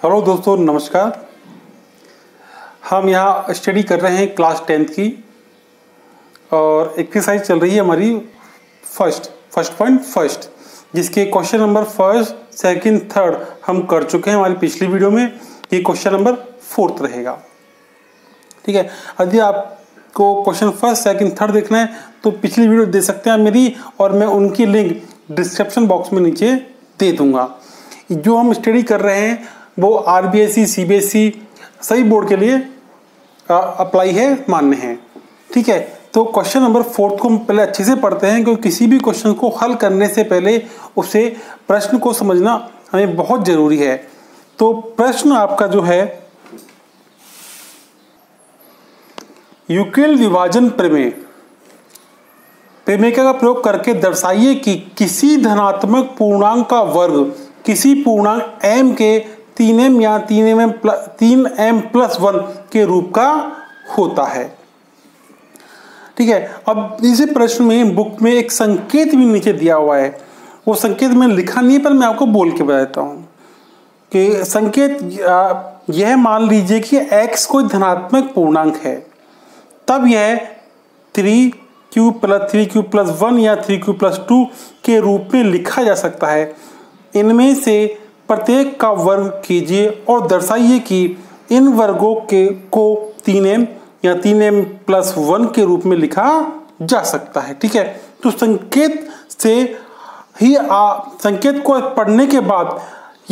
Hello दोस्तों, नमस्कार। हम यहाँ स्टडी कर रहे हैं क्लास 10th की और एक्सरसाइज चल रही है हमारी फर्स्ट, जिसके question number first, second, third हम कर चुके हैं हमारी पिछली वीडियो में। ये क्वेश्चन नंबर 4 रहेगा। ठीक है, यदि आपको क्वेश्चन फर्स्ट, सेकंड, थर्ड देखना है तो पिछली वीडियो दे सकते हैं मेरी, और मैं उनकी लिंक डिस्क्रिप्शन बॉक्स में नीचे दे दूंगा। जो हम स्टडी कर रहे हैं वो RBSE, CBSE सही बोर्ड के लिए अप्लाई है, मान्य है। ठीक है, तो क्वेश्चन नंबर 4 को हम पहले अच्छे से पढ़ते हैं, क्योंकि किसी भी क्वेश्चन को हल करने से पहले उसे प्रश्न को समझना हमें बहुत जरूरी है। तो प्रश्न आपका जो है, यूक्लिड विभाजन प्रमेय का प्रयोग करके दर्शाइए कि किसी धनात्मक पूर्णांक का वर्ग किसी पूर्णांक m के 3m या 3m+1 के रूप का होता है। ठीक है, अब इसी प्रश्न में बुक में एक संकेत भी नीचे दिया हुआ है। वो संकेत मैंने लिखा नहीं है, पर मैं आपको बोल के बताता हूँ कि संकेत यह मान लीजिए कि x कोई धनात्मक पूर्णांक है, तब यह 3q + 3q + 1 या 3q + 2 के रूप में लिखा जा सकता है। इनमें से प्रत्येक का वर्ग कीजिए और दर्शाइए कि इन वर्गों को 3m या 3m+1 के रूप में लिखा जा सकता है। ठीक है, तो संकेत से ही संकेत को पढ़ने के बाद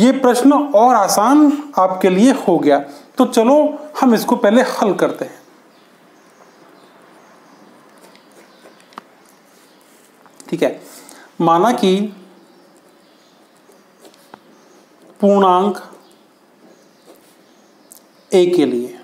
ये प्रश्न और आसान आपके लिए हो गया। तो चलो हम इसको पहले हल करते हैं। ठीक है, माना कि पूर्णांक a के लिए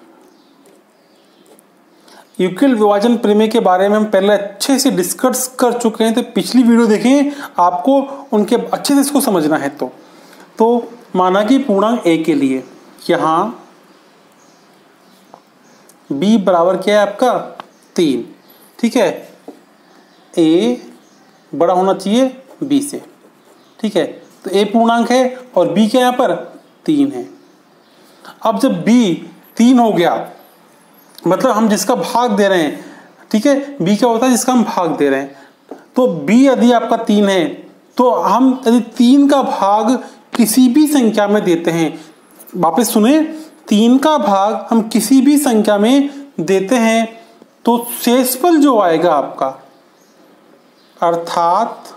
यूक्लिड विभाजन प्रमेय के बारे में हम पहले अच्छे से डिस्कस कर चुके हैं, तो पिछली वीडियो देखें, आपको उनके अच्छे से इसको समझना है। तो माना कि पूर्णांक a के लिए यहां b बराबर क्या है आपका 3। ठीक है, a बड़ा होना चाहिए b से। ठीक है, तो a पूर्णांक है और b क्या यहाँ पर 3 है। अब जब b 3 हो गया, मतलब हम जिसका भाग दे रहे हैं, ठीक है, b क्या होता है जिसका हम भाग दे रहे हैं, तो b यदि आपका 3 है तो हम यदि 3 का भाग किसी भी संख्या में देते हैं, वापस सुने, 3 का भाग हम किसी भी संख्या में देते हैं तो शेषफल जो आएगा आपका, अर्थात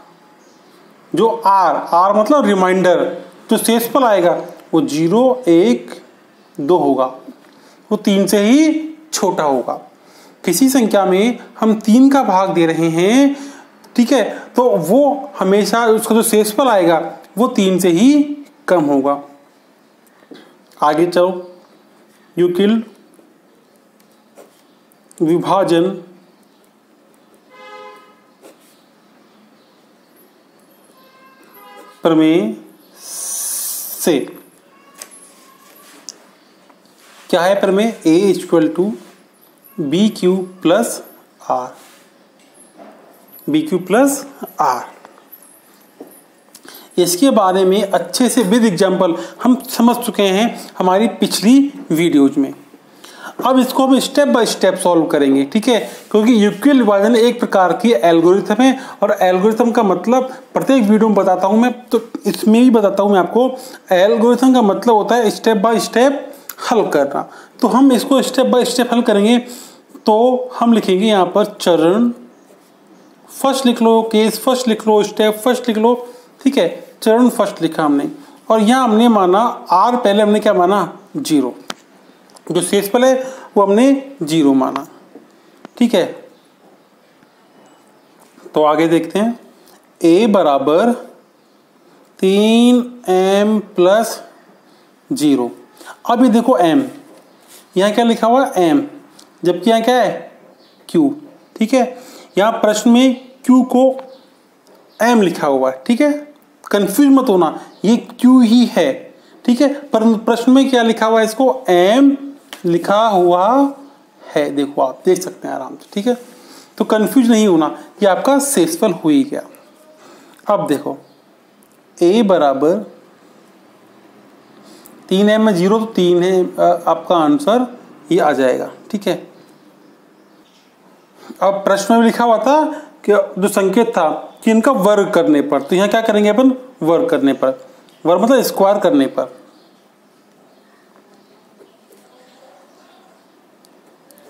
जो r मतलब रिमाइंडर, जो शेषफल आएगा वो 0, 1, 2 होगा, वो 3 से ही छोटा होगा। किसी संख्या में हम 3 का भाग दे रहे हैं, ठीक है, तो वो हमेशा उसका जो शेषफल आएगा वो 3 से ही कम होगा। आगे चलो, यूक्लिड विभाजन प्रमेय से क्या है प्रमेय? a = bq + r, bq + r। इसके बारे में अच्छे से विद एग्जाम्पल हम समझ चुके हैं हमारी पिछली वीडियोज में। अब इसको हम स्टेप बाय स्टेप सॉल्व करेंगे। ठीक है, क्योंकि यूक्लिड विभाजन एक प्रकार की एल्गोरिथम है, और एल्गोरिथम का मतलब प्रत्येक वीडियो में बताता हूं मैं, तो इसमें भी बताता हूं मैं आपको। एल्गोरिथम का मतलब होता है स्टेप बाय स्टेप हल करना। तो हम इसको स्टेप बाय स्टेप हल करेंगे। तो हम लिखेंगे यहाँ पर चरण फर्स्ट लिख लो, केस फर्स्ट लिख लो, स्टेप फर्स्ट लिख लो। ठीक है, चरण फर्स्ट लिखा हमने, और यहाँ हमने माना r, पहले हमने क्या माना 0, जो शेषफल है वो हमने 0 माना। ठीक है, तो आगे देखते हैं। a बराबर 3m+0। अब ये देखो m, यहाँ क्या लिखा हुआ है m, जबकि यहाँ क्या है q। ठीक है, यहाँ प्रश्न में q को m लिखा हुआ है। ठीक है, कंफ्यूज मत होना, ये q ही है। ठीक है, पर प्रश्न में क्या लिखा हुआ है, इसको m लिखा हुआ है, देखो आप देख सकते हैं आराम से। ठीक है, तो कंफ्यूज नहीं होना, ये आपका शेषफल हो ही गया। अब देखो a बराबर 3m में 0 तो 3 है, आपका आंसर ये आ जाएगा। ठीक है, अब प्रश्न में लिखा हुआ था कि जो संकेत था कि इनका वर्ग करने पर, तो यहाँ क्या करेंगे अपन, वर्ग करने पर, वर्ग मतलब स्क्वायर करने पर,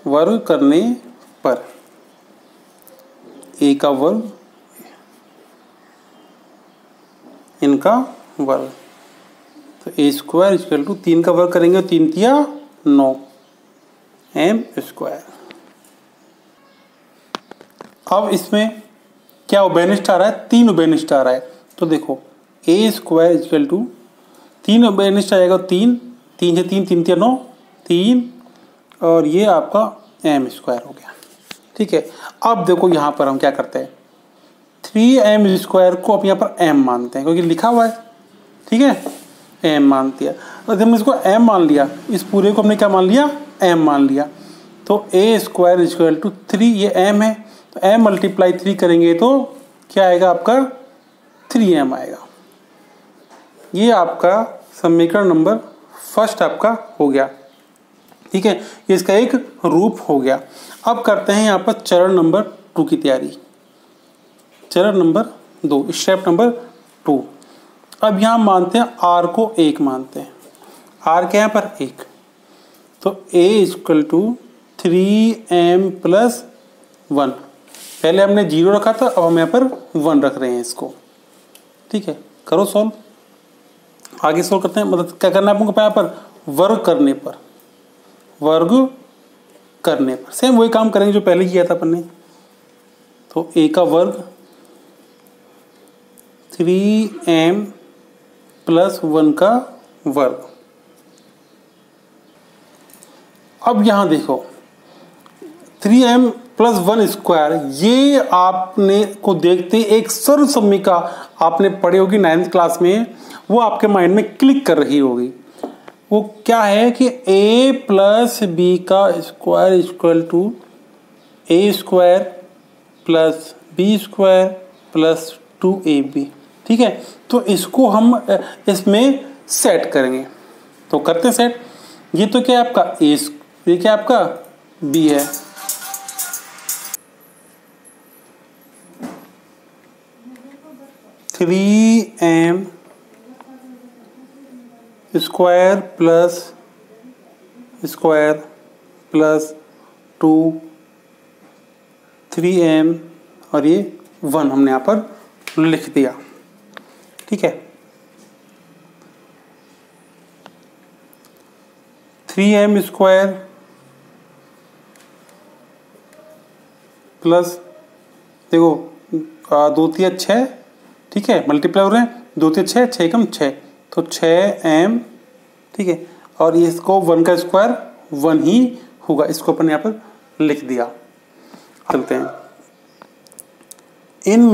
वर्ग करने पर a का वर्ग, इनका वर्ग, तो a स्क्वायर इक्वल टू 3 का वर्ग करेंगे, 3 तिया 9 m स्क्वायर। अब इसमें क्या उभयनिष्ठ आ रहा है, 3 उभयनिष्ठ आ रहा है, तो देखो a स्क्वायर इक्वल टू 3 उभयनिष्ठ आएगा, 3 3 से 3 3 तिया 9 3 और ये आपका m स्क्वायर हो गया। ठीक है, अब देखो यहाँ पर हम क्या करते हैं, 3m स्क्वायर को अब यहाँ पर m मानते हैं क्योंकि लिखा हुआ है। ठीक है, m मान दिया, और जब इसको m मान लिया, इस पूरे को हमने क्या मान लिया, m मान लिया, तो a स्क्वायर इक्वल टू 3, ये m है, तो m मल्टीप्लाई 3 करेंगे तो क्या आएगा आपका 3m आएगा। ये आपका समीकरण नंबर फर्स्ट आपका हो गया। ठीक है, ये इसका एक रूप हो गया। अब करते हैं यहाँ पर चरण नंबर 2 की तैयारी, चरण नंबर 2, स्टेप नंबर 2। अब यहाँ मानते हैं r को 1 मानते हैं, r के यहाँ पर 1, तो a equal to 3m plus 1, पहले हमने 0 रखा था, अब हम यहाँ पर 1 रख रहे हैं इसको। ठीक है, करो सॉल्व, आगे सॉल्व करते हैं। मतलब क्या करना है आपको, यहाँ पर वर्ग करने पर, वर्ग करने पर सेम वही काम करेंगे जो पहले किया था अपन ने। तो a का वर्ग 3m प्लस 1 का वर्ग। अब यहां देखो 3m प्लस 1 स्क्वायर, ये आपने को देखते एक सर्व समीका आपने पढ़ी होगी 9th क्लास में, वो आपके माइंड में क्लिक कर रही होगी। वो क्या है कि a प्लस बी का square equal to a square plus B square plus 2ab। ठीक है, तो इसको हम इसमें सेट करेंगे, तो करते सेट। ये तो क्या है आपका a, ये क्या आपका b है, three M square plus 2 3m और ये 1 हमने यहाँ पर लिख दिया। ठीक है, 3m स्क्वायर प्लस, देखो 2 तिया 6, ठीक है, मल्टीप्लाई हो रहे हैं, 2 तिया 6, 6 कम 6, तो 6m। ठीक है, और ये इसको 1 का स्क्वायर 1 ही होगा, इसको अपन यहाँ पर लिख दिया। चलते हैं इन,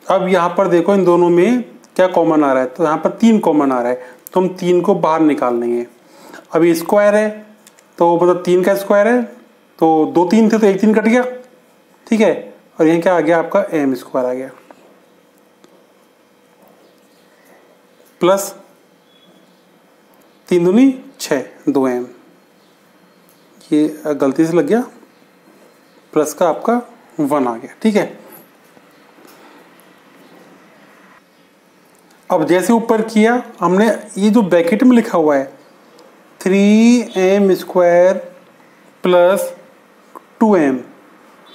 अब यहाँ पर देखो इन दोनों में क्या कॉमन आ रहा है, तो यहाँ पर 3 कॉमन आ रहा है, तो हम 3 को बाहर निकाल लेंगे। अब ये स्क्वायर है, तो मतलब 3 का स्क्वायर है, तो 2 3 थे तो 1 3 कट गया। ठीक है, और यहाँ क्या आ गया आपका m स्क्वायर आ गया, प्लस 3 दूनी 6, 2m, ये गलती से लग गया, प्लस का आपका 1 आ गया। ठीक है, अब जैसे ऊपर किया हमने, ये जो ब्रैकेट में लिखा हुआ है 3m स्क्वायर प्लस 2m,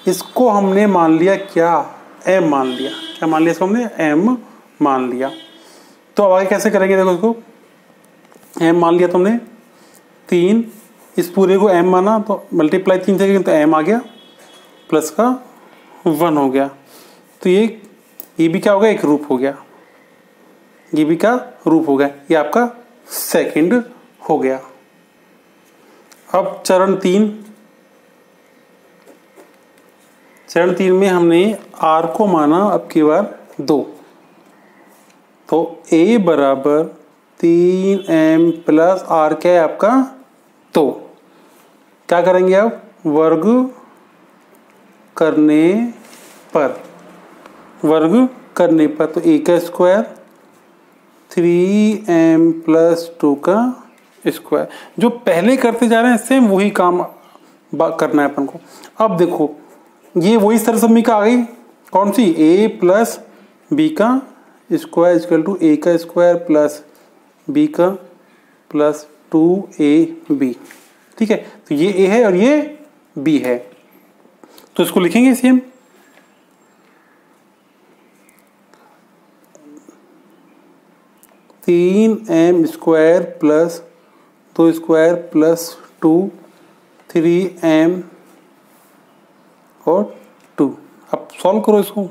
इसको हमने मान लिया क्या, m मान लिया। क्या मान लिया इसको हमने, m मान लिया। तो अब आगे कैसे करेंगे, देखो इसको m मान लिया तुमने 3, इस पूरे को m माना, तो मल्टीप्लाई 3 से तो m आ गया, प्लस का 1 हो गया। तो ये भी क्या हो गया, एक रूप हो गया, ये भी का रूप हो गया, ये आपका सेकंड हो गया। अब चरण 3 में हमने r को माना अब की बार 2, तो a बराबर 3m प्लस r क्या है आपका, तो क्या करेंगे अब, वर्ग करने पर, वर्ग करने पर, तो a का स्क्वायर 3m प्लस 2 का स्क्वायर। जो पहले करते जा रहे हैं सेम वही काम करना है अपन को। अब देखो ये वही सरसमीका आ गई, कौन सी, a प्लस बी का स्क्वायर इक्वल टू a का स्क्वायर प्लस b का प्लस 2ab। ठीक है, तो ये a है और ये b है, तो इसको लिखेंगे सेम। तीन M square plus 2 square plus 2, 3m और 2। अब सॉल्व करो इसको।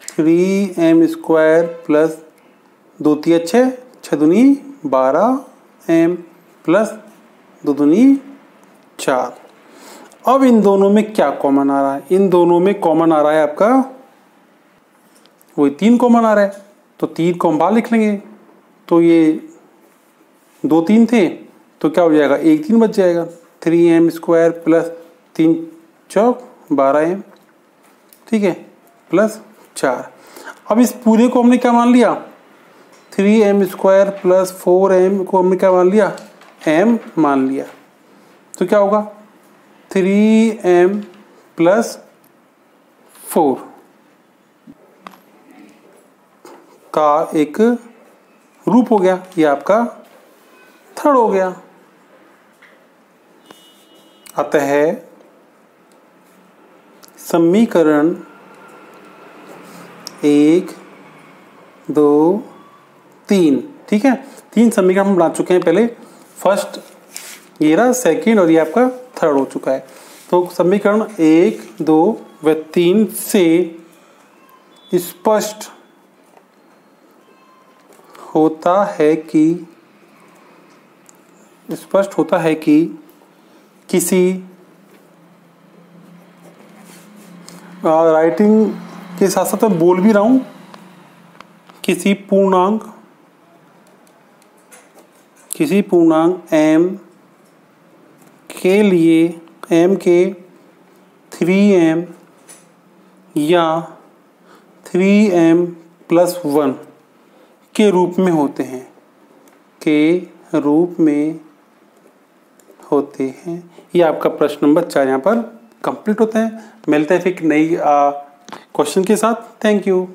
3m स्क्वायर प्लस 2 3 6, 6 दूनी 12m प्लस 2 दूनी 4। अब इन दोनों में क्या कॉमन आ रहा है, इन दोनों में कॉमन आ रहा है आपका वही 3 कॉमन आ रहा है, तो 3 को हम बाहर लिख लेंगे। तो ये 2 3 थे तो क्या हो जाएगा, 1 3 बच जाएगा। 3m स्क्वायर प्लस 3 चौक 12m, ठीक है, प्लस 4। अब इस पूरे को हमने क्या मान लिया, 3m स्क्वायर प्लस 4m को हमने क्या मान लिया, m मान लिया। तो क्या होगा, 3m प्लस 4 का एक रूप हो गया, ये आपका थर्ड हो गया। अतः समीकरण 1 2 3, ठीक है, 3 समीकरण हम बना चुके हैं पहले। फर्स्ट ये रहा, सेकेंड और ये आपका थर्ड हो चुका है। तो समीकरण 1 2 व 3 से स्पष्ट होता है कि किसी राइटिंग के साथ साथ मैं बोल भी रहा हूं, किसी पूर्णांक m के लिए m के 3m या 3m प्लस 1 के रूप में होते हैं। ये आपका प्रश्न नंबर 4 यहाँ पर कंप्लीट होता है। मिलते हैं फिर नई क्वेश्चन के साथ। Thank you.